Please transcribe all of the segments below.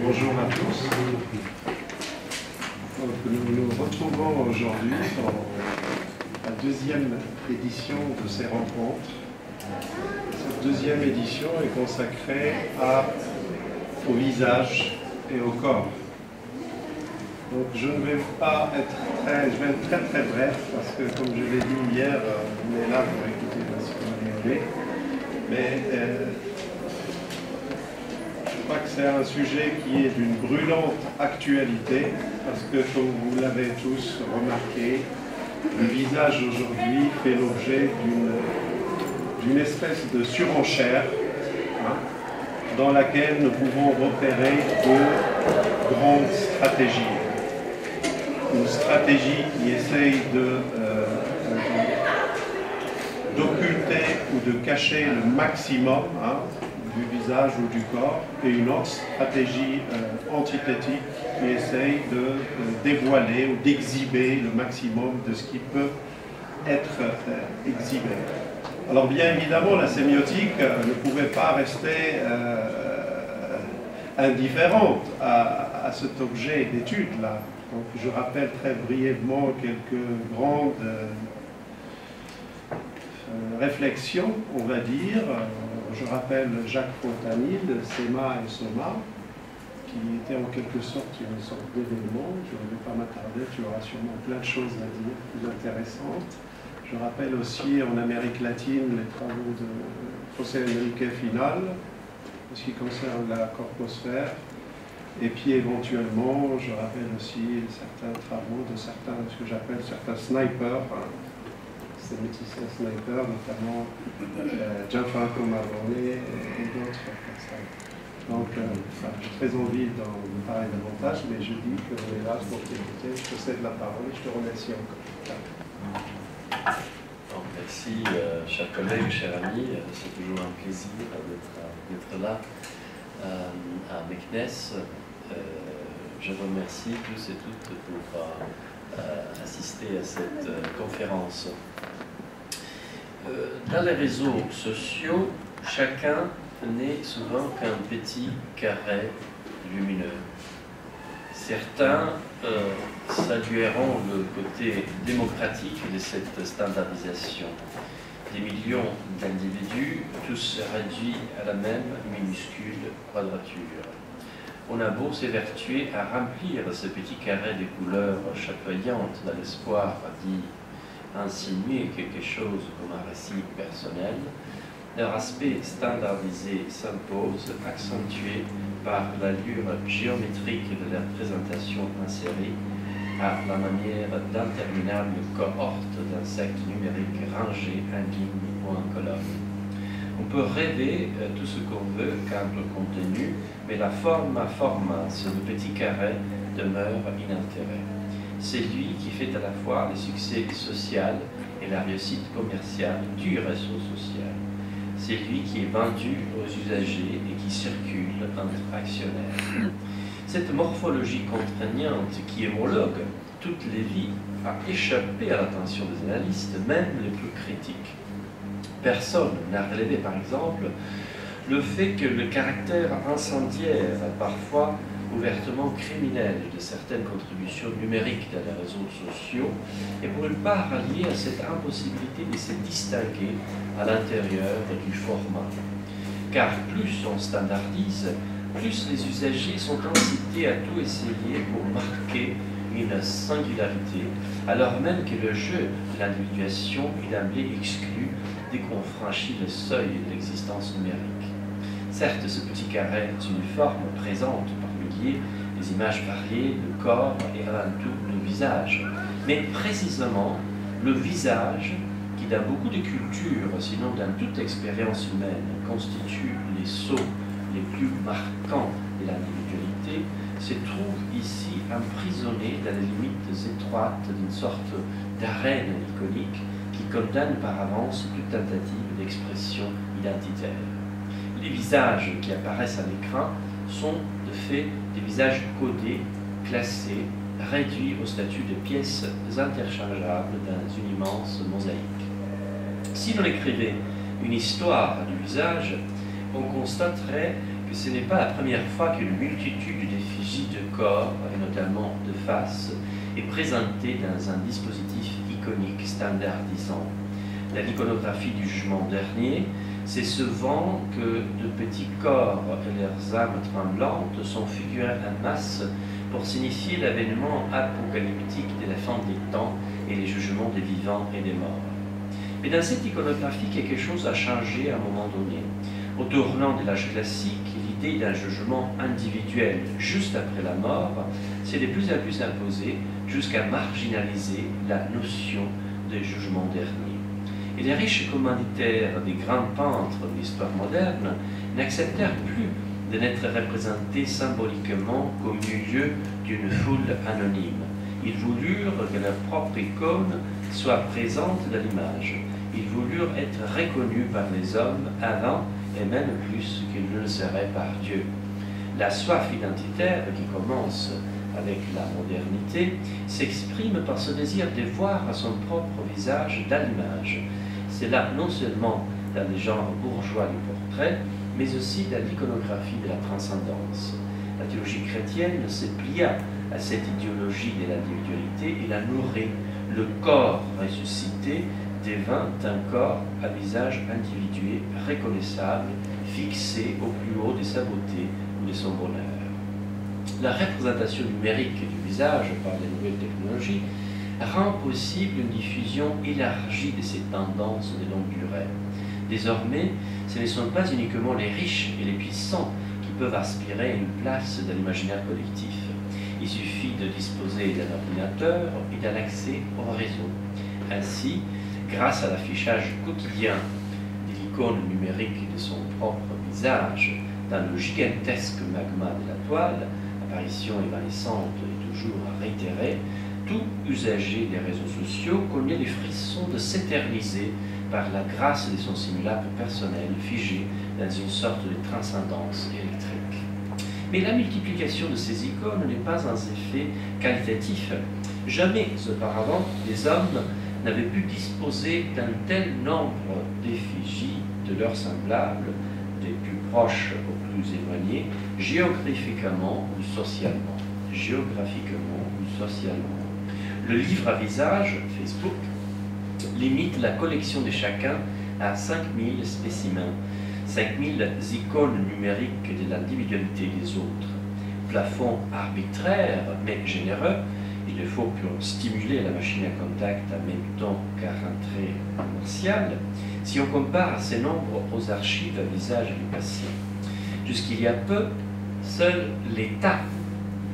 Bonjour à tous. Donc, nous nous retrouvons aujourd'hui dans la deuxième édition de ces rencontres. Cette deuxième édition est consacrée au visage et au corps. Donc je ne vais pas je vais être très bref parce que comme je l'ai dit hier, on est là pour écouter Massimo Leone. Mais je crois que c'est un sujet qui est d'une brûlante actualité parce que comme vous l'avez tous remarqué, le visage aujourd'hui fait l'objet d'une espèce de surenchère dans laquelle nous pouvons repérer deux grandes stratégies. Une stratégie qui essaye d'occulter ou de cacher le maximum du visage ou du corps, et une autre stratégie antithétique qui essaye de dévoiler ou d'exhiber le maximum de ce qui peut être exhibé. Alors bien évidemment, la sémiotique ne pouvait pas rester indifférente à cet objet d'étude-là. Donc, je rappelle très brièvement quelques grandes réflexions, on va dire. Je rappelle Jacques Fontanille, Séma et Soma, qui était en quelque sorte une sorte d'événement. Je ne vais pas m'attarder, tu auras sûrement plein de choses à dire, plus intéressantes. Je rappelle aussi en Amérique latine les travaux de José Enrique Final, en ce qui concerne la corposphère. Et puis éventuellement, je rappelle aussi certains travaux de certains, ce que j'appelle certains snipers, ces métisseurs snipers, notamment Gianfranco Marrone et d'autres personnes. Donc, j'ai très envie d'en parler davantage, mais je dis qu'on est là pour t'écouter. Je te cède la parole et je te remercie encore. Donc, merci, chers collègues, chers amis. C'est toujours un plaisir d'être là à Meknès. Je vous remercie tous et toutes pour assister à cette conférence. Dans les réseaux sociaux, chacun n'est souvent qu'un petit carré lumineux. Certains salueront le côté démocratique de cette standardisation. Des millions d'individus, tous réduits à la même minuscule quadrature. On a beau s'évertuer à remplir ce petit carré de couleurs chatoyantes dans l'espoir d'y insinuer quelque chose comme un récit personnel, leur aspect standardisé s'impose, accentué par l'allure géométrique de leur présentation insérée à la manière d'interminables cohortes d'insectes numériques rangés en ligne ou en colonne. On peut rêver tout ce qu'on veut quant au contenu, mais la forma ce petit carré demeure inaltéré. C'est lui qui fait à la fois le succès social et la réussite commerciale du réseau social. C'est lui qui est vendu aux usagers et qui circule entre actionnaires. Cette morphologie contraignante qui homologue toutes les vies a échappé à l'attention des analystes, même les plus critiques. Personne n'a relevé, par exemple, le fait que le caractère incendiaire, parfois ouvertement criminel, de certaines contributions numériques dans les réseaux sociaux est pour une part lié à cette impossibilité de se distinguer à l'intérieur du format. Car plus on standardise, plus les usagers sont incités à tout essayer pour marquer une singularité, alors même que le jeu de l'individuation est d'emblée exclu dès qu'on franchit le seuil de l'existence numérique. Certes, ce petit carré est une forme présente par milliers, des images variées de corps et avant tout de visage. Mais précisément, le visage, qui dans beaucoup de cultures, sinon dans toute expérience humaine, constitue les sauts les plus marquants de l'individualité, se trouve ici emprisonné dans les limites étroites d'une sorte d'arène iconique qui condamne par avance toute tentative d'expression identitaire. Les visages qui apparaissent à l'écran sont de fait des visages codés, classés, réduits au statut de pièces interchangeables dans une immense mosaïque. Si l'on écrivait une histoire du visage, on constaterait que ce n'est pas la première fois qu'une multitude d'effigies de corps, et notamment de face, est présentée dans un dispositif iconique standardisant. Dans l'iconographie du jugement dernier, c'est souvent que de petits corps et leurs âmes tremblantes sont figurés en masse pour signifier l'avènement apocalyptique de la fin des temps et les jugements des vivants et des morts. Mais dans cette iconographie, quelque chose a changé à un moment donné. Au tournant de l'âge classique, l'idée d'un jugement individuel juste après la mort s'est de plus en plus imposée jusqu'à marginaliser la notion de jugement dernier. Et les riches commanditaires des grands peintres de l'histoire moderne n'acceptèrent plus de n'être représentés symboliquement qu'au milieu d'une foule anonyme. Ils voulurent que leur propre icône soit présente dans l'image. Ils voulurent être reconnus par les hommes avant et même plus qu'ils ne le seraient par Dieu. La soif identitaire qui commence avec la modernité s'exprime par ce désir de voir son propre visage dans l'image. C'est là non seulement dans les genres bourgeois du portrait, mais aussi dans l'iconographie de la transcendance. La théologie chrétienne se plia à cette idéologie de l'individualité et la nourrit. Le corps ressuscité devint un corps à visage individué, reconnaissable, fixé au plus haut de sa beauté ou de son bonheur. La représentation numérique du visage par les nouvelles technologies rend possible une diffusion élargie de ces tendances de longue durée. Désormais, ce ne sont pas uniquement les riches et les puissants qui peuvent aspirer à une place dans l'imaginaire collectif. Il suffit de disposer d'un ordinateur et d'un accès au réseau. Ainsi, grâce à l'affichage quotidien de l'icône numérique de son propre visage dans le gigantesque magma de la toile, apparition évanescente et toujours réitérée, tout usager des réseaux sociaux connaît les frissons de s'éterniser par la grâce de son simulacre personnel figé dans une sorte de transcendance électrique. Mais la multiplication de ces icônes n'est pas un effet qualitatif. Jamais auparavant, les hommes n'avaient pu disposer d'un tel nombre d'effigies de leurs semblables, des plus proches aux plus éloignés, géographiquement ou socialement. Géographiquement ou socialement. Le livre à visage, Facebook, limite la collection de chacun à 5000 spécimens, 5000 icônes numériques de l'individualité des autres. Plafond arbitraire mais généreux, il le faut pour stimuler la machine à contact en même temps qu'à rentrée commerciale, si on compare ces nombres aux archives à visage du patient. Jusqu'il y a peu, seul l'État,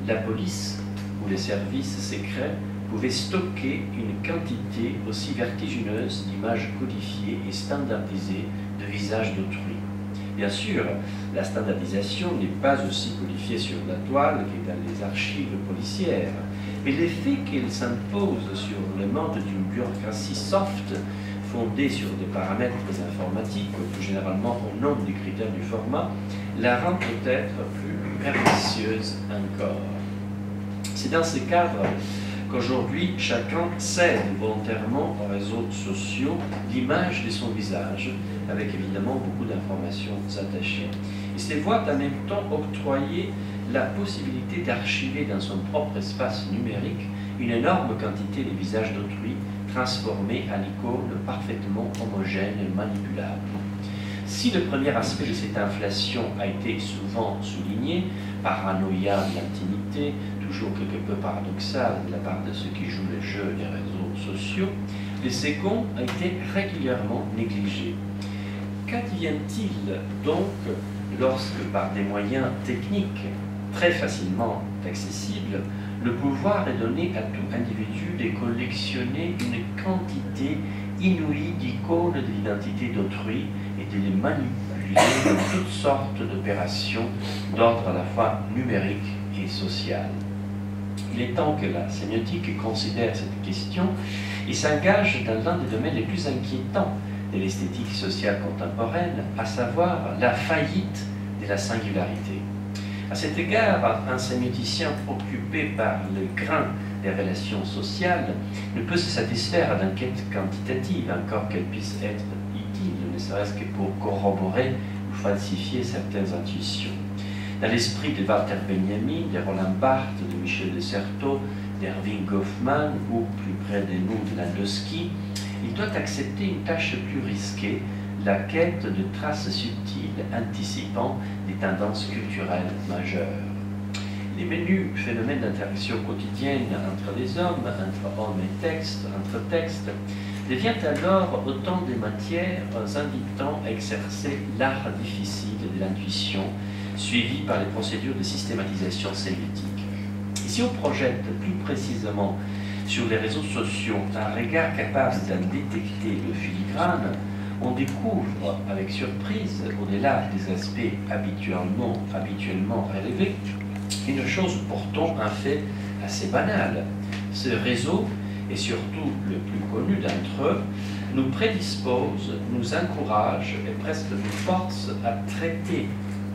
la police ou les services secrets pouvaient stocker une quantité aussi vertigineuse d'images codifiées et standardisées de visages d'autrui. Bien sûr, la standardisation n'est pas aussi codifiée sur la toile que dans les archives policières, mais l'effet qu'elle s'impose sur le mode d'une bureaucratie soft, fondée sur des paramètres informatiques, plus généralement au nom des critères du format, la rend peut-être plus pernicieuse encore. C'est dans ce cadre qu'aujourd'hui, chacun cède volontairement aux réseaux sociaux l'image de son visage, avec évidemment beaucoup d'informations attachées. Il se voit en même temps octroyer la possibilité d'archiver dans son propre espace numérique une énorme quantité de visages d'autrui transformés en icônes parfaitement homogènes et manipulables. Si le premier aspect de cette inflation a été souvent souligné, paranoïa de l'intimité, toujours quelque peu paradoxal de la part de ceux qui jouent le jeu des réseaux sociaux, le second a été régulièrement négligé. Qu'advient-il donc lorsque, par des moyens techniques très facilement accessibles, le pouvoir est donné à tout individu de collectionner une quantité inouïe d'icônes de l'identité d'autrui et de les manipuler dans toutes sortes d'opérations d'ordre à la fois numérique et social? Il est temps que la sémiotique considère cette question et s'engage dans l'un des domaines les plus inquiétants de l'esthétique sociale contemporaine, à savoir la faillite de la singularité. À cet égard, un sémioticien occupé par le grain des relations sociales ne peut se satisfaire d'enquêtes quantitatives, encore qu'elles puissent être utiles, ne serait-ce que pour corroborer ou falsifier certaines intuitions. Dans l'esprit de Walter Benjamin, de Roland Barthes, de Michel de Certeau, d'Erving Goffman ou plus près de nous de Landowski, il doit accepter une tâche plus risquée, la quête de traces subtiles anticipant des tendances culturelles majeures. Les menus phénomènes d'interaction quotidienne entre les hommes, entre hommes et textes, entre textes, deviennent alors autant de matières invitant à exercer l'art difficile de l'intuition, suivi par les procédures de systématisation sémiotique. Et si on projette plus précisément sur les réseaux sociaux un regard capable d'en détecter le filigrane, on découvre avec surprise, au-delà des aspects habituellement relevés, une chose pourtant un fait assez banal. Ce réseau, et surtout le plus connu d'entre eux, nous prédispose, nous encourage et presque nous force à traiter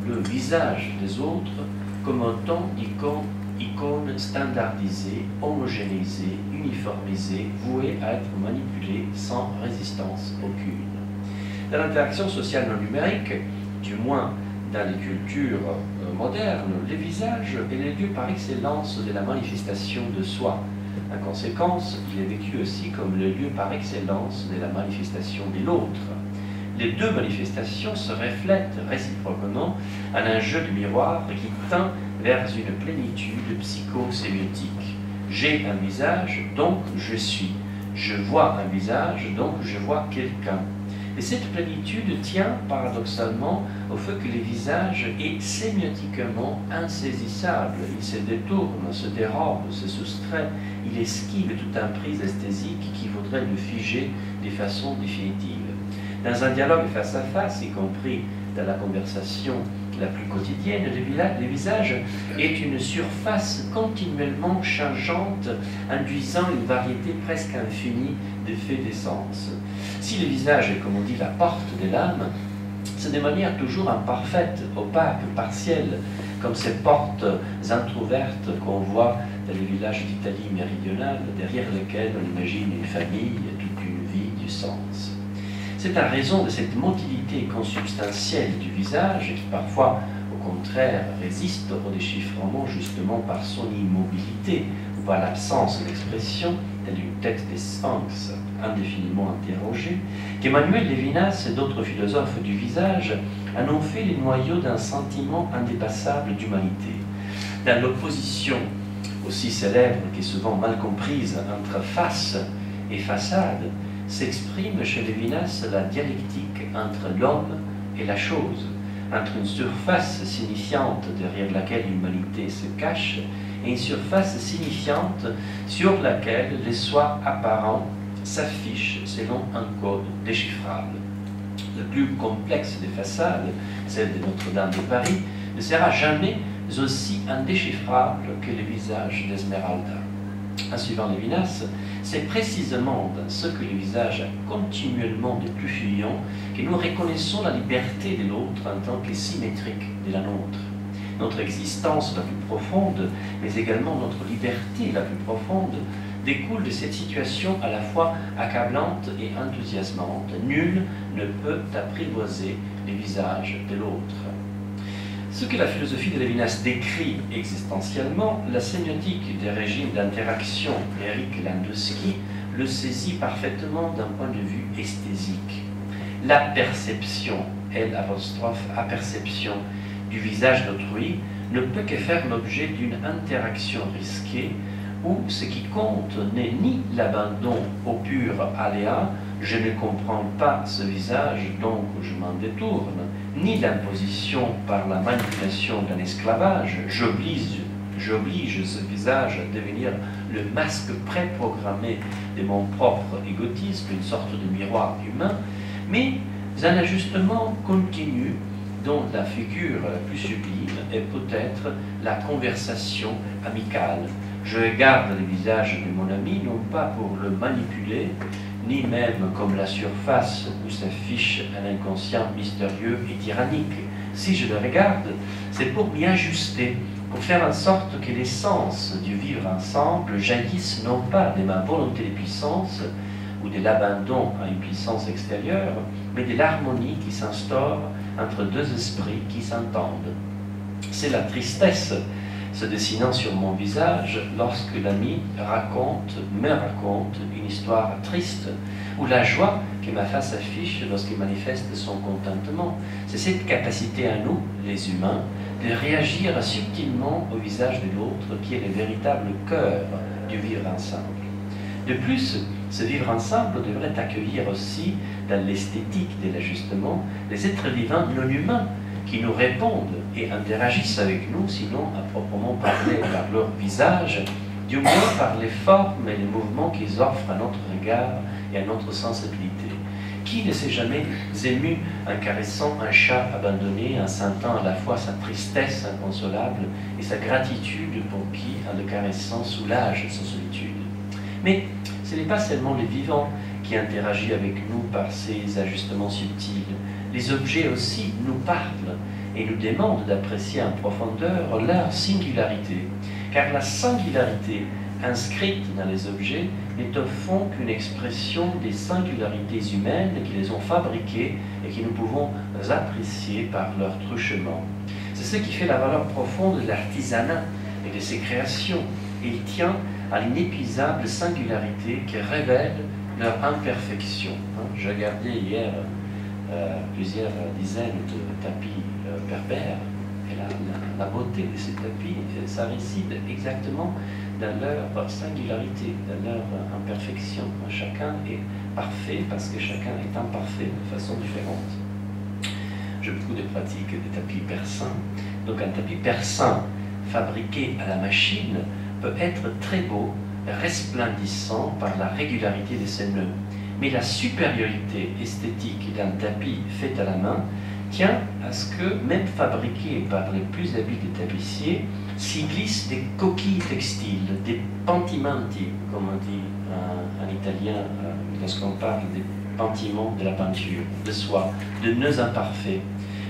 le visage des autres comme autant d'icônes standardisées, homogénéisées, uniformisées, vouées à être manipulées sans résistance aucune. Dans l'interaction sociale non numérique, du moins dans les cultures modernes, les visages est le lieu par excellence de la manifestation de soi. En conséquence, il est vécu aussi comme le lieu par excellence de la manifestation de l'autre. Les deux manifestations se reflètent réciproquement en un jeu de miroir qui tend vers une plénitude psychosémiotique. J'ai un visage, donc je suis. Je vois un visage, donc je vois quelqu'un. Et cette plénitude tient paradoxalement au fait que le visage est sémiotiquement insaisissable. Il se détourne, se dérobe, se soustrait, il esquive toute emprise esthétique qui voudrait le figer de façon définitive. Dans un dialogue face à face, y compris dans la conversation la plus quotidienne, le visage est une surface continuellement changeante, induisant une variété presque infinie d'effets d'essence. Si le visage est, comme on dit, la porte de l'âme, c'est de manière toujours imparfaite, opaque, partielle, comme ces portes entrouvertes qu'on voit dans les villages d'Italie méridionale, derrière lesquelles on imagine une famille, toute une vie, du sens. C'est à raison de cette motilité consubstantielle du visage qui parfois, au contraire, résiste au déchiffrement justement par son immobilité ou par l'absence d'expression, telle une tête des sphinx indéfiniment interrogée, qu'Emmanuel Levinas et d'autres philosophes du visage en ont fait les noyaux d'un sentiment indépassable d'humanité. Dans l'opposition aussi célèbre qu'est souvent mal comprise entre face et façade, s'exprime chez Levinas la dialectique entre l'homme et la chose, entre une surface signifiante derrière laquelle l'humanité se cache et une surface signifiante sur laquelle les soi apparents s'affichent selon un code déchiffrable. La plus complexe des façades, celle de Notre-Dame de Paris, ne sera jamais aussi indéchiffrable que le visage d'Esmeralda. En suivant Levinas, c'est précisément dans ce que le visage a continuellement de plus fuyant que nous reconnaissons la liberté de l'autre en tant que symétrique de la nôtre. Notre existence la plus profonde, mais également notre liberté la plus profonde, découle de cette situation à la fois accablante et enthousiasmante. Nul ne peut apprivoiser les visages de l'autre. Ce que la philosophie de Levinas décrit existentiellement, la sémiotique des régimes d'interaction d'Eric Landowski le saisit parfaitement d'un point de vue esthésique. La perception, aperception du visage d'autrui, ne peut que faire l'objet d'une interaction risquée où ce qui compte n'est ni l'abandon au pur aléa, je ne comprends pas ce visage donc je m'en détourne, ni l'imposition par la manipulation d'un esclavage, j'oblige ce visage à devenir le masque préprogrammé de mon propre égotisme, une sorte de miroir humain, mais un ajustement continu dont la figure la plus sublime est peut-être la conversation amicale. Je regarde le visage de mon ami non pas pour le manipuler, ni même comme la surface où s'affiche un inconscient mystérieux et tyrannique. Si je le regarde, c'est pour m'y ajuster, pour faire en sorte que l'essence du vivre ensemble jaillisse non pas de ma volonté de puissance ou de l'abandon à une puissance extérieure, mais de l'harmonie qui s'instaure entre deux esprits qui s'entendent. C'est la tristesse se dessinant sur mon visage lorsque l'ami me raconte une histoire triste, ou la joie que ma face affiche lorsqu'il manifeste son contentement. C'est cette capacité à nous, les humains, de réagir subtilement au visage de l'autre qui est le véritable cœur du vivre ensemble. De plus, ce vivre ensemble devrait accueillir aussi, dans l'esthétique de l'ajustement, les êtres vivants non humains qui nous répondent et interagissent avec nous, sinon à proprement parler par leur visage, du moins par les formes et les mouvements qu'ils offrent à notre regard et à notre sensibilité. Qui ne s'est jamais ému en caressant un chat abandonné, en sentant à la fois sa tristesse inconsolable et sa gratitude pour qui, en le caressant, soulage sa solitude? Mais ce n'est pas seulement les vivants qui interagissent avec nous par ces ajustements subtils. Les objets aussi nous parlent et nous demandent d'apprécier en profondeur leur singularité, car la singularité inscrite dans les objets n'est au fond qu'une expression des singularités humaines qui les ont fabriquées et que nous pouvons apprécier par leur truchement. C'est ce qui fait la valeur profonde de l'artisanat et de ses créations. Il tient à l'inépuisable singularité qui révèle leur imperfection. J'ai regardé hier plusieurs dizaines de tapis berbères, et la beauté de ces tapis, ça réside exactement dans leur singularité, dans leur imperfection. Chacun est parfait parce que chacun est imparfait de façon différente. J'ai beaucoup de pratiques des tapis persans. Donc un tapis persan fabriqué à la machine peut être très beau, resplendissant par la régularité de ses nœuds. Mais la supériorité esthétique d'un tapis fait à la main tient à ce que, même fabriqué par les plus habiles des tapissiers, s'y glissent des coquilles textiles, des pentimenti, comme on dit en italien lorsqu'on parle des pentiments de la peinture, de soie, de nœuds imparfaits.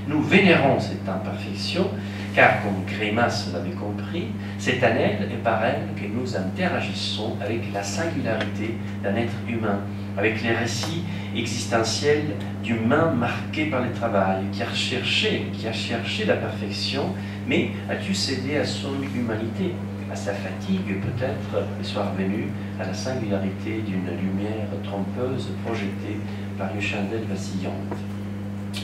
Nous vénérons cette imperfection, car comme Grémas l'avait compris, c'est à elle et par elle que nous interagissons avec la singularité d'un être humain, avec les récits existentiels d'humains marqués par le travail, qui a cherché la perfection, mais a dû céder à son humanité, à sa fatigue peut-être le soir venu, à la singularité d'une lumière trompeuse projetée par une chandelle vacillante.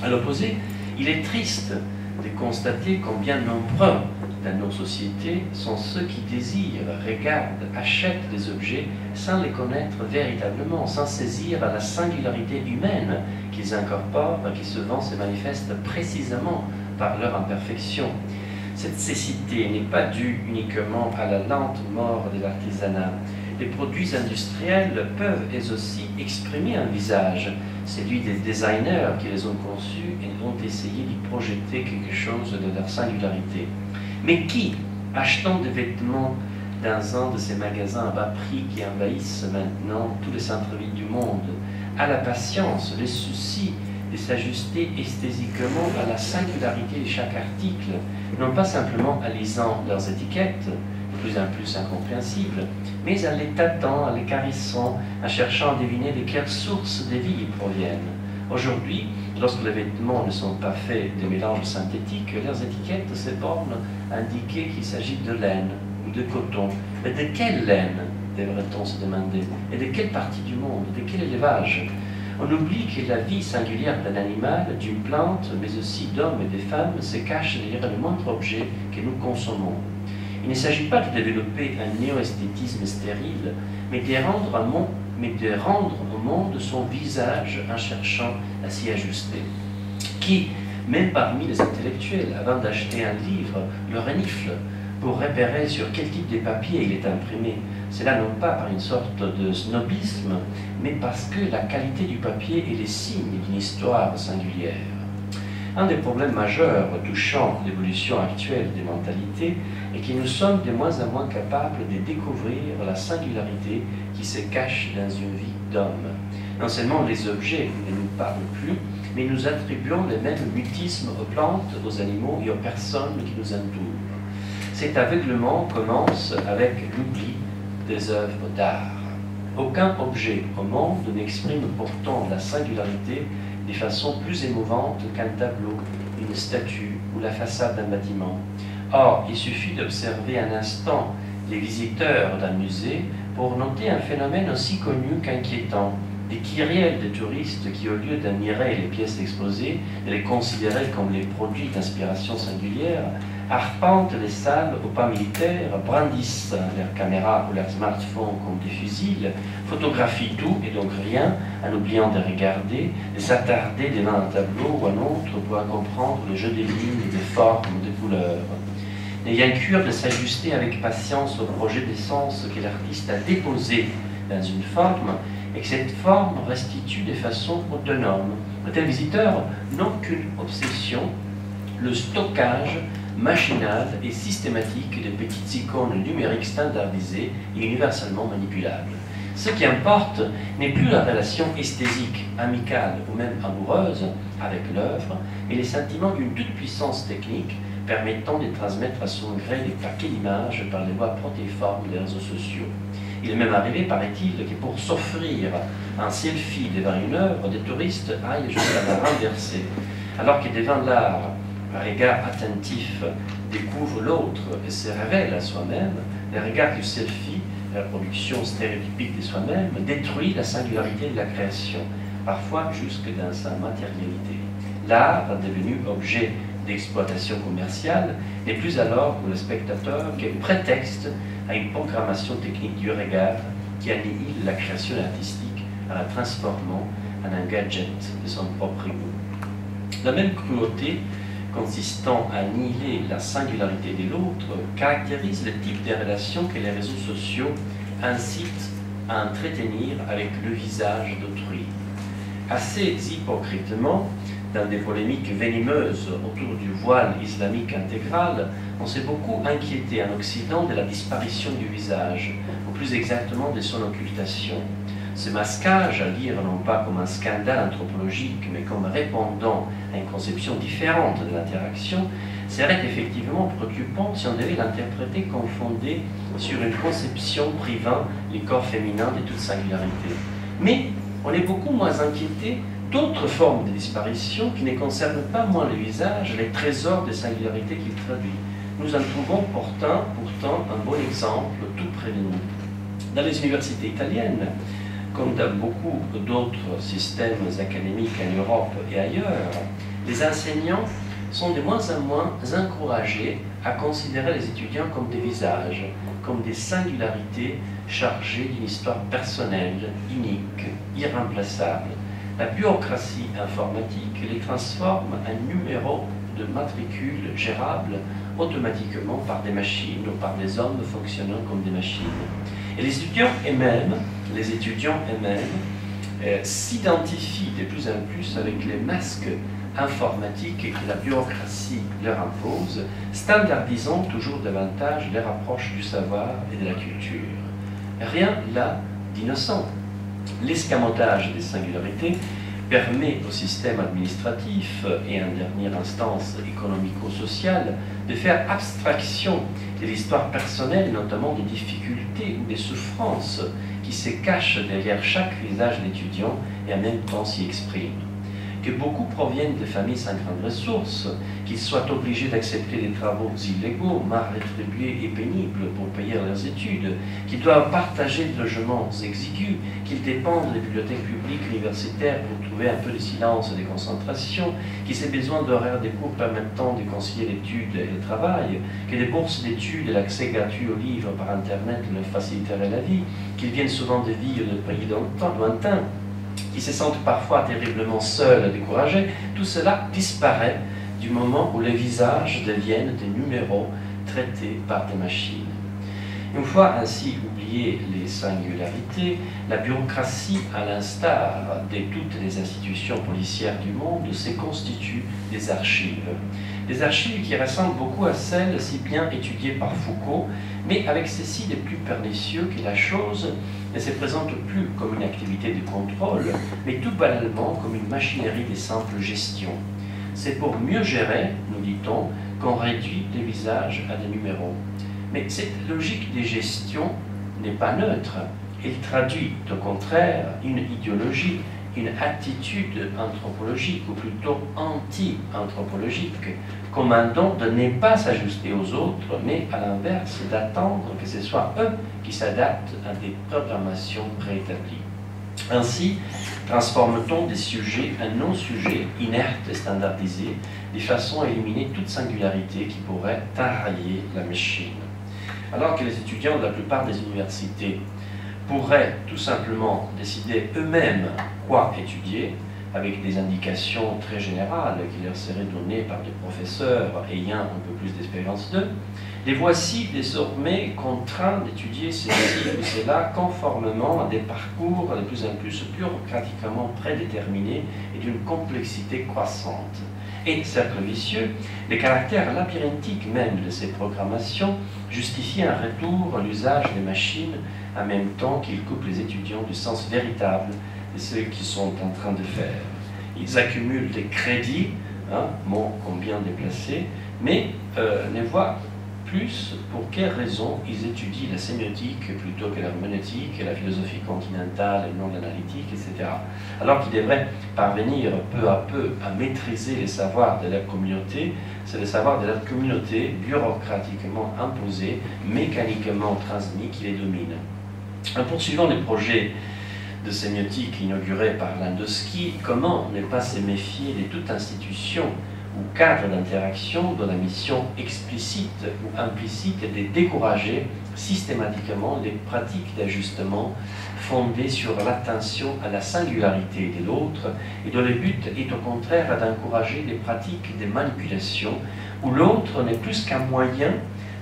À l'opposé, il est triste de constater combien nombreux dans nos sociétés sont ceux qui désirent, regardent, achètent des objets sans les connaître véritablement, sans saisir la singularité humaine qu'ils incorporent, qui souvent se manifeste précisément par leur imperfection. Cette cécité n'est pas due uniquement à la lente mort de l'artisanat. Les produits industriels peuvent eux aussi exprimer un visage, celui des designers qui les ont conçus et ont essayé d'y projeter quelque chose de leur singularité. Mais qui, achetant des vêtements dans un de ces magasins à bas prix qui envahissent maintenant tous les centres-villes du monde, a la patience, le souci de s'ajuster esthétiquement à la singularité de chaque article, non pas simplement en lisant leurs étiquettes, de plus en plus incompréhensibles, mais en les tâtant, en les caressant, en cherchant à deviner de quelle source de vie ils proviennent. Aujourd'hui, lorsque les vêtements ne sont pas faits de mélanges synthétiques, leurs étiquettes se bornent à indiquer qu'il s'agit de laine ou de coton. Mais de quelle laine, devrait-on se demander? Et de quelle partie du monde? De quel élevage? On oublie que la vie singulière d'un animal, d'une plante, mais aussi d'hommes et de femmes, se cache derrière le moindre objet que nous consommons. Il ne s'agit pas de développer un néo-esthétisme stérile, mais de rendre au monde son visage en cherchant à s'y ajuster. Qui, même parmi les intellectuels, avant d'acheter un livre, le renifle pour repérer sur quel type de papier il est imprimé. Cela non pas par une sorte de snobisme, mais parce que la qualité du papier est le signe d'une histoire singulière. Un des problèmes majeurs touchant l'évolution actuelle des mentalités est que nous sommes de moins en moins capables de découvrir la singularité qui se cache dans une vie d'homme. Non seulement les objets ne nous parlent plus, mais nous attribuons le même mutisme aux plantes, aux animaux et aux personnes qui nous entourent. Cet aveuglement commence avec l'oubli des œuvres d'art. Aucun objet au monde n'exprime pourtant la singularité de façon plus émouvante qu'un tableau, une statue ou la façade d'un bâtiment. Or, il suffit d'observer un instant les visiteurs d'un musée pour noter un phénomène aussi connu qu'inquiétant. Des kyrielles de touristes qui, au lieu d'admirer les pièces exposées et les considérer comme les produits d'inspiration singulière, arpentent les salles au pas militaire, brandissent leurs caméras ou leurs smartphones comme des fusils, photographient tout et donc rien, en oubliant de regarder, de s'attarder devant un tableau ou un autre pour en comprendre le jeu des lignes, des formes, des couleurs. N'ayant cure de s'ajuster avec patience au projet d'essence que l'artiste a déposé dans une forme, et que cette forme restitue de façon autonome. De tels visiteurs n'ont qu'une obsession, le stockage machinal et systématique de petites icônes numériques standardisées et universellement manipulables. Ce qui importe n'est plus la relation esthétique, amicale ou même amoureuse avec l'œuvre, mais les sentiments d'une toute-puissance technique permettant de transmettre à son gré des paquets d'images par les voies protéiformes des réseaux sociaux. Il est même arrivé, paraît-il, que pour s'offrir un selfie devant une œuvre, des touristes aillent jusqu'à la renverser, alors que devant l'art, un regard attentif découvre l'autre et se révèle à soi-même, le regard du selfie, la reproduction stéréotypique de soi-même, détruit la singularité de la création, parfois jusque dans sa matérialité. L'art, devenu objet d'exploitation commerciale, n'est plus alors pour le spectateur qu'un prétexte à une programmation technique du regard qui annihile la création artistique en la transformant en un gadget de son propre goût. La même cruauté consistant à annihiler la singularité de l'autre caractérise le type de relations que les réseaux sociaux incitent à entretenir avec le visage d'autrui. Assez hypocritement, dans des polémiques venimeuses autour du voile islamique intégral, on s'est beaucoup inquiété en Occident de la disparition du visage, ou plus exactement de son occultation. Ce masquage, à lire non pas comme un scandale anthropologique, mais comme répondant à une conception différente de l'interaction, serait effectivement préoccupant si on devait l'interpréter comme fondé sur une conception privant les corps féminins de toute singularité. Mais on est beaucoup moins inquiété d'autres formes de disparition qui ne concernent pas moins le visage, les trésors de singularité qu'il traduit. Nous en trouvons pourtant un bon exemple tout près de nous. Dans les universités italiennes, comme dans beaucoup d'autres systèmes académiques en Europe et ailleurs, les enseignants sont de moins en moins encouragés à considérer les étudiants comme des visages, comme des singularités chargées d'une histoire personnelle, unique, irremplaçable. La bureaucratie informatique les transforme en numéros de matricules gérables automatiquement par des machines ou par des hommes fonctionnant comme des machines. Et les étudiants eux-mêmes s'identifient de plus en plus avec les masques informatiques que la bureaucratie leur impose, standardisant toujours davantage les approches du savoir et de la culture. Rien là d'innocent. L'escamotage des singularités permet au système administratif et en dernière instance économico-social de faire abstraction de l'histoire personnelle, notamment des difficultés ou des souffrances qui se cachent derrière chaque visage d'étudiant et en même temps s'y expriment. Que beaucoup proviennent de familles sans grandes ressources, qu'ils soient obligés d'accepter des travaux illégaux, mal rétribués et pénibles pour payer leurs études, qu'ils doivent partager des logements exigus, qu'ils dépendent des bibliothèques publiques universitaires pour trouver un peu de silence et de concentration, qu'ils aient besoin d'horaires de cours permettant de concilier l'étude et le travail, que les bourses d'études et l'accès gratuit aux livres par Internet leur faciliteraient la vie, qu'ils viennent souvent de villes de pays lointains, qui se sentent parfois terriblement seuls et découragés, tout cela disparaît du moment où les visages deviennent des numéros traités par des machines. Une fois ainsi oubliées les singularités, la bureaucratie, à l'instar de toutes les institutions policières du monde, se constitue des archives. Des archives qui ressemblent beaucoup à celles si bien étudiées par Foucault, mais avec ceci de plus pernicieux que la chose ne se présente plus comme une activité de contrôle, mais tout banalement comme une machinerie de simple gestion. C'est pour mieux gérer, nous dit-on, qu'on réduit les visages à des numéros. Mais cette logique de gestion n'est pas neutre. Elle traduit au contraire une idéologie une attitude anthropologique, ou plutôt anti-anthropologique, commandant de ne pas s'ajuster aux autres, mais à l'inverse, d'attendre que ce soit eux qui s'adaptent à des programmations préétablies. Ainsi, transforme-t-on des sujets en non-sujets inertes et standardisés, de façon à éliminer toute singularité qui pourrait tarailler la machine. Alors que les étudiants de la plupart des universités pourraient tout simplement décider eux-mêmes quoi étudier, avec des indications très générales qui leur seraient données par des professeurs ayant un peu plus d'expérience d'eux, les voici désormais contraints d'étudier ceci ou cela conformément à des parcours de plus en plus bureaucratiquement prédéterminés et d'une complexité croissante. Et, cercle vicieux, le caractère labyrinthique même de ces programmations justifie un retour à l'usage des machines en même temps qu'il coupe les étudiants du sens véritable de ce qu'ils sont en train de faire. Ils accumulent des crédits, mot combien déplacé, mais ne voient plus pour quelles raisons ils étudient la sémiotique plutôt que l'herméneutique et la philosophie continentale et non l'analytique, etc. Alors qu'ils devraient parvenir peu à peu à maîtriser les savoirs de leur communauté, c'est le savoir de leur communauté bureaucratiquement imposé, mécaniquement transmis qui les domine. En poursuivant les projets de sémiotique inaugurés par Landowski, comment ne pas se méfier de toute institution ou cadre d'interaction dont la mission explicite ou implicite est de décourager systématiquement les pratiques d'ajustement fondées sur l'attention à la singularité de l'autre et dont le but est au contraire d'encourager des pratiques de manipulation où l'autre n'est plus qu'un moyen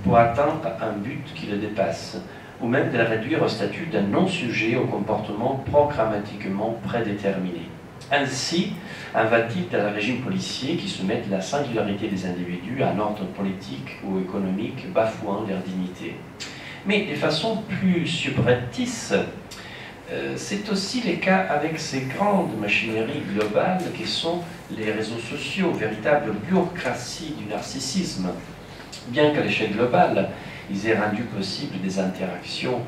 pour atteindre un but qui le dépasse, ou même de le réduire au statut d'un non-sujet au comportement programmatiquement prédéterminé. Ainsi, en va-t-il dans le régime policier qui soumet la singularité des individus à un ordre politique ou économique bafouant leur dignité. Mais de façon plus subreptice, c'est aussi le cas avec ces grandes machineries globales qui sont les réseaux sociaux, véritable bureaucratie du narcissisme. Bien qu'à l'échelle globale, ils aient rendu possible des interactions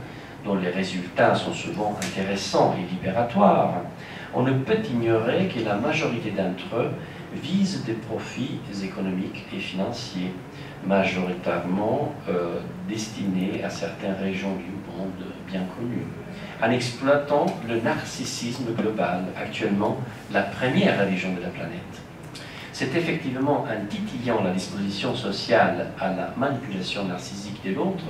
dont les résultats sont souvent intéressants et libératoires, on ne peut ignorer que la majorité d'entre eux visent des profits économiques et financiers, majoritairement destinés à certaines régions du monde bien connues, en exploitant le narcissisme global, actuellement la première religion de la planète. C'est effectivement en titillant la disposition sociale à la manipulation narcissique de l'autre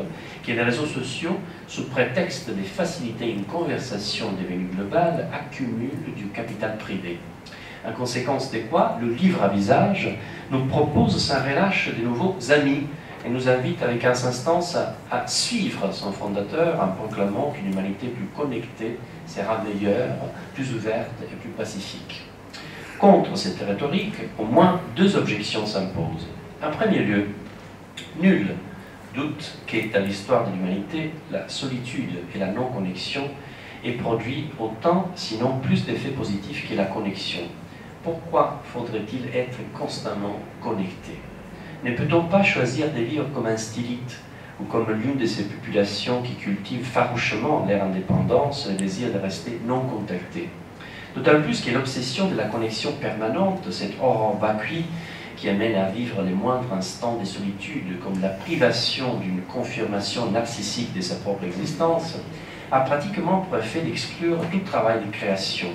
que les réseaux sociaux, sous prétexte de faciliter une conversation devenue globale, accumulent du capital privé. En conséquence de quoi, le livre à visage nous propose sans relâche de nouveaux amis et nous invite avec insistance à suivre son fondateur en proclamant qu'une humanité plus connectée sera meilleure, plus ouverte et plus pacifique. Contre cette rhétorique, au moins deux objections s'imposent. En premier lieu, nul doute que dans l'histoire de l'humanité, la solitude et la non-connexion aient produit autant, sinon plus d'effets positifs que la connexion. Pourquoi faudrait-il être constamment connecté? Ne peut-on pas choisir de vivre comme un stylite ou comme l'une de ces populations qui cultivent farouchement leur indépendance et le désir de rester non contacté? D'autant plus que l'obsession de la connexion permanente, cette aurore vacui qui amène à vivre les moindres instants de solitude comme la privation d'une confirmation narcissique de sa propre existence, a pratiquement pour effet d'exclure tout travail de création.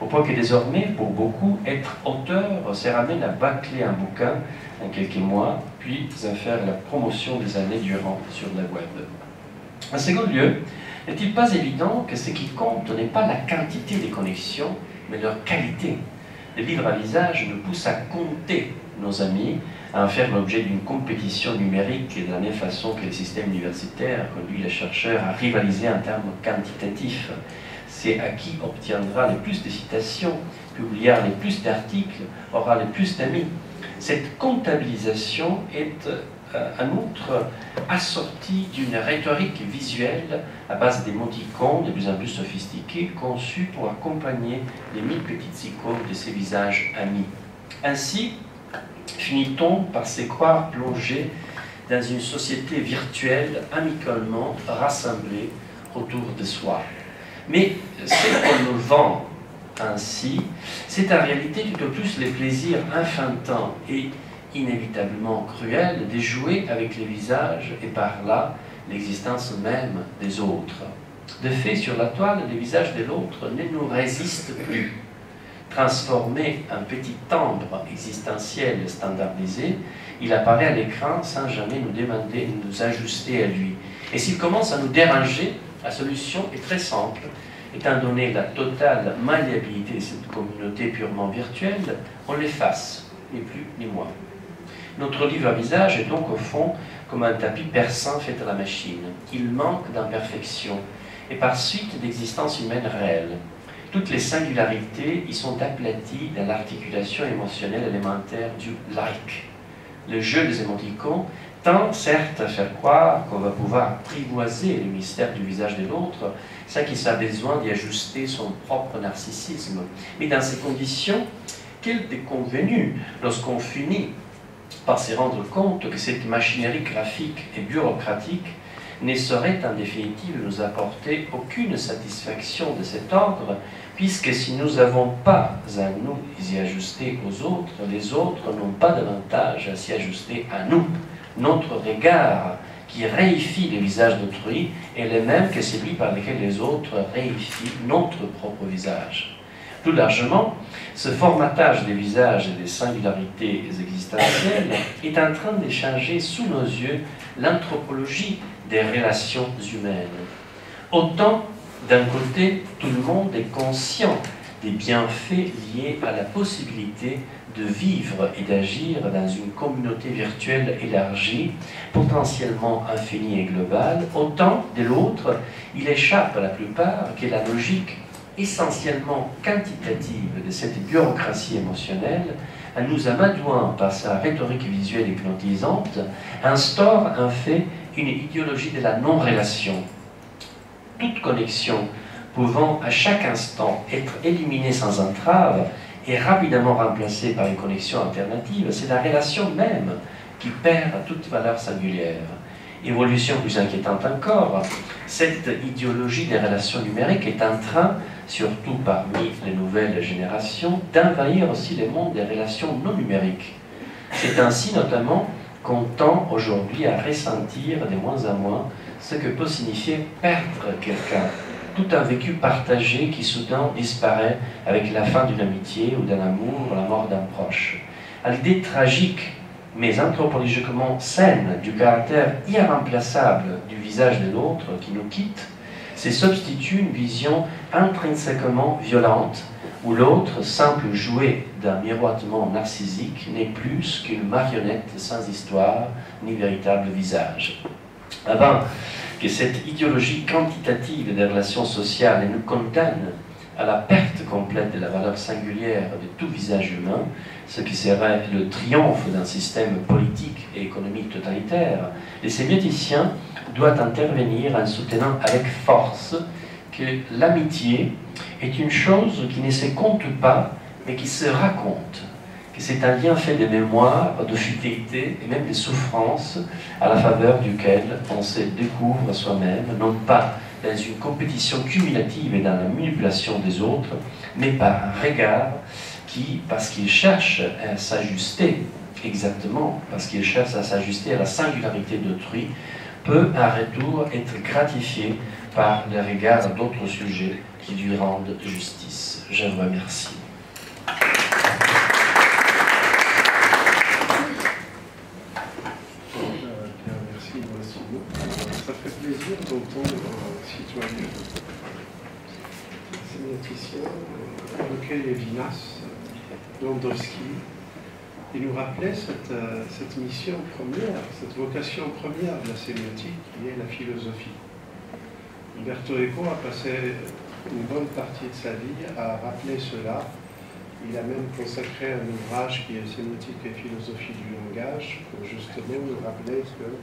Au point que désormais, pour beaucoup, être auteur se ramène à bâcler un bouquin en quelques mois, puis à faire la promotion des années durant sur le web. En second lieu, n'est-il pas évident que ce qui compte n'est pas la quantité des connexions, mais leur qualité? Le livre à visage nous pousse à compter nos amis, à en faire l'objet d'une compétition numérique et de la même façon que le système universitaire conduit les chercheurs à rivaliser en termes quantitatifs. C'est à qui obtiendra le plus de citations, publiera le plus d'articles, aura le plus d'amis. Cette comptabilisation est en outre assortie d'une rhétorique visuelle à base d'émoticônes de plus en plus sophistiqués, conçus pour accompagner les 1000 petites icônes de ces visages amis. Ainsi, finit-on par se croire plongé dans une société virtuelle amicalement rassemblée autour de soi. Mais ce qu'on nous vend ainsi, c'est en réalité tout au plus les plaisirs infantins et inévitablement cruels de jouer avec les visages et par là l'existence même des autres. De fait, sur la toile, le visage de l'autre ne nous résiste plus. Transformé en petit timbre existentiel standardisé, il apparaît à l'écran sans jamais nous demander de nous ajuster à lui. Et s'il commence à nous déranger, la solution est très simple. Étant donné la totale malléabilité de cette communauté purement virtuelle, on l'efface, ni plus ni moins. Notre livre à visage est donc au fond comme un tapis perçant fait à la machine. Il manque d'imperfection et par suite d'existence humaine réelle. Toutes les singularités y sont aplaties dans l'articulation émotionnelle élémentaire du « like ». Le jeu des émoticônes tend certes à faire croire qu'on va pouvoir apprivoiser le mystère du visage de l'autre sans qu'il soit besoin d'y ajuster son propre narcissisme. Mais dans ces conditions, quel déconvenu lorsqu'on finit par se rendre compte que cette machinerie graphique et bureaucratique ne saurait en définitive nous apporter aucune satisfaction de cet ordre, puisque si nous n'avons pas à nous y ajuster aux autres, les autres n'ont pas davantage à s'y ajuster à nous. Notre regard qui réifie le visage d'autrui est le même que celui par lequel les autres réifient notre propre visage. Plus largement, ce formatage des visages et des singularités existentielles est en train de changer sous nos yeux l'anthropologie des relations humaines. Autant, d'un côté, tout le monde est conscient des bienfaits liés à la possibilité de vivre et d'agir dans une communauté virtuelle élargie, potentiellement infinie et globale, autant, de l'autre, il échappe à la plupart que la logique essentiellement quantitative de cette bureaucratie émotionnelle, en nous amadouant par sa rhétorique visuelle hypnotisante, instaure en fait une idéologie de la non-relation. Toute connexion pouvant à chaque instant être éliminée sans entrave et rapidement remplacée par une connexion alternative, c'est la relation même qui perd toute valeur singulière. Évolution plus inquiétante encore, cette idéologie des relations numériques est en train, surtout parmi les nouvelles générations, d'envahir aussi le monde des relations non numériques. C'est ainsi notamment qu'on tend aujourd'hui à ressentir de moins en moins ce que peut signifier perdre quelqu'un, tout un vécu partagé qui soudain disparaît avec la fin d'une amitié ou d'un amour ou la mort d'un proche. À l'idée tragique mais anthropologiquement saine du caractère irremplaçable du visage de l'autre qui nous quitte, se substitue une vision intrinsèquement violente, où l'autre, simple jouet d'un miroitement narcissique, n'est plus qu'une marionnette sans histoire ni véritable visage. Avant que cette idéologie quantitative des relations sociales nous condamne à la perte complète de la valeur singulière de tout visage humain, ce qui serait le triomphe d'un système politique et économique totalitaire, les sémioticiens doivent intervenir en soutenant avec force que l'amitié est une chose qui ne se compte pas, mais qui se raconte, que c'est un lien fait de mémoire, de fidélité et même de souffrance à la faveur duquel on se découvre soi-même, non pas dans une compétition cumulative et dans la manipulation des autres, mais par un regard qui, parce qu'il cherche à s'ajuster, exactement, parce qu'il cherche à s'ajuster à la singularité d'autrui, peut en retour être gratifié par le regard d'autres sujets qui lui rendent justice. Je vous remercie. Bien, merci, Massimo. Ça fait plaisir d'entendre un citoyen sémiaticien, Lequel Lévinas, Landowski, et nous rappelait cette mission première, cette vocation première de la sémiotique qui est la philosophie. Umberto Eco a passé une bonne partie de sa vie à rappeler cela. Il a même consacré un ouvrage qui est Sémiotique et philosophie du langage, pour justement nous rappeler que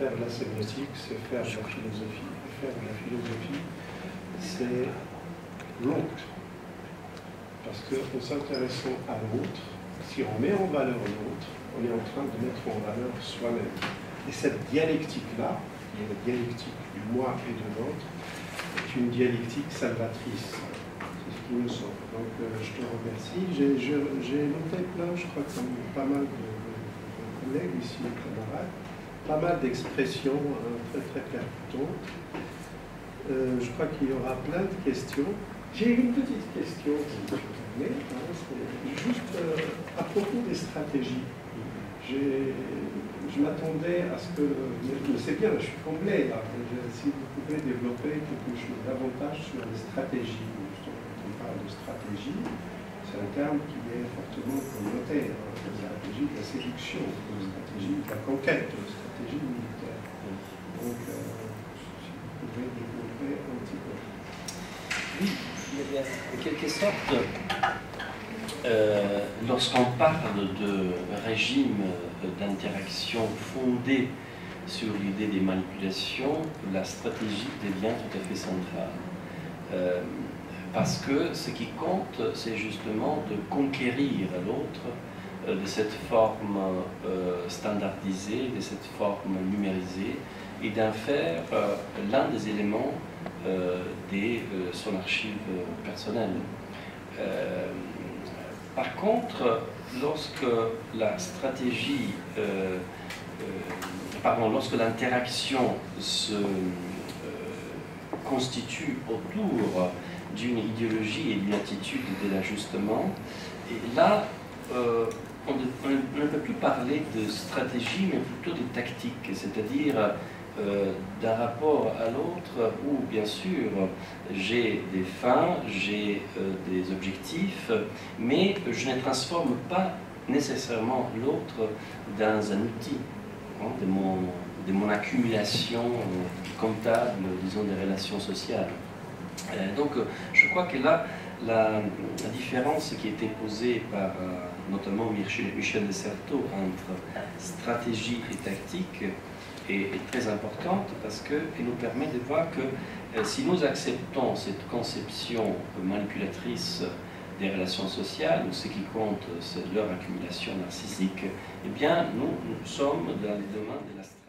faire de la sémiotique, c'est faire de la philosophie. Et faire de la philosophie, c'est l'autre. Parce qu'en s'intéressant à l'autre, si on met en valeur l'autre, on est en train de mettre en valeur soi-même. Et cette dialectique-là, qui est la dialectique du moi et de l'autre, est une dialectique salvatrice. C'est ce qui qui me sont. Donc je te remercie. J'ai noté plein, je crois, comme pas mal de collègues ici, camarades, pas mal d'expressions très très percutantes. Je crois qu'il y aura plein de questions. J'ai une petite question que je vais donner, c'est juste à propos des stratégies. Je m'attendais à ce que, mais c'est bien, je suis comblé là, si vous pouvez développer quelque chose davantage sur les stratégies. Quand on parle de stratégie, c'est un terme qui est fortement connoté, la stratégie de la séduction, la stratégie de la conquête, la stratégie militaire. Donc, si vous pouvez développer un petit peu. Oui, en quelque sorte, lorsqu'on parle de régime d'interaction fondé sur l'idée des manipulations, la stratégie devient tout à fait centrale. Parce que ce qui compte, c'est justement de conquérir l'autre de cette forme standardisée, de cette forme numérisée, et d'en faire l'un des éléments de son archive personnelle. Par contre, lorsque la stratégie, lorsque l'interaction se constitue autour d'une idéologie et d'une attitude de l'ajustement, et là, on ne peut plus parler de stratégie, mais plutôt de tactique, c'est-à-dire d'un rapport à l'autre où, bien sûr, j'ai des fins, j'ai des objectifs, mais je ne transforme pas nécessairement l'autre dans un outil de mon accumulation comptable, disons, des relations sociales. Donc, je crois que là, la différence qui a été posée par notamment Michel Desserteaux entre stratégie et tactique est très importante parce qu'elle nous permet de voir que si nous acceptons cette conception manipulatrice des relations sociales, où ce qui compte c'est leur accumulation narcissique, eh bien nous sommes dans les domaines de la stratégie.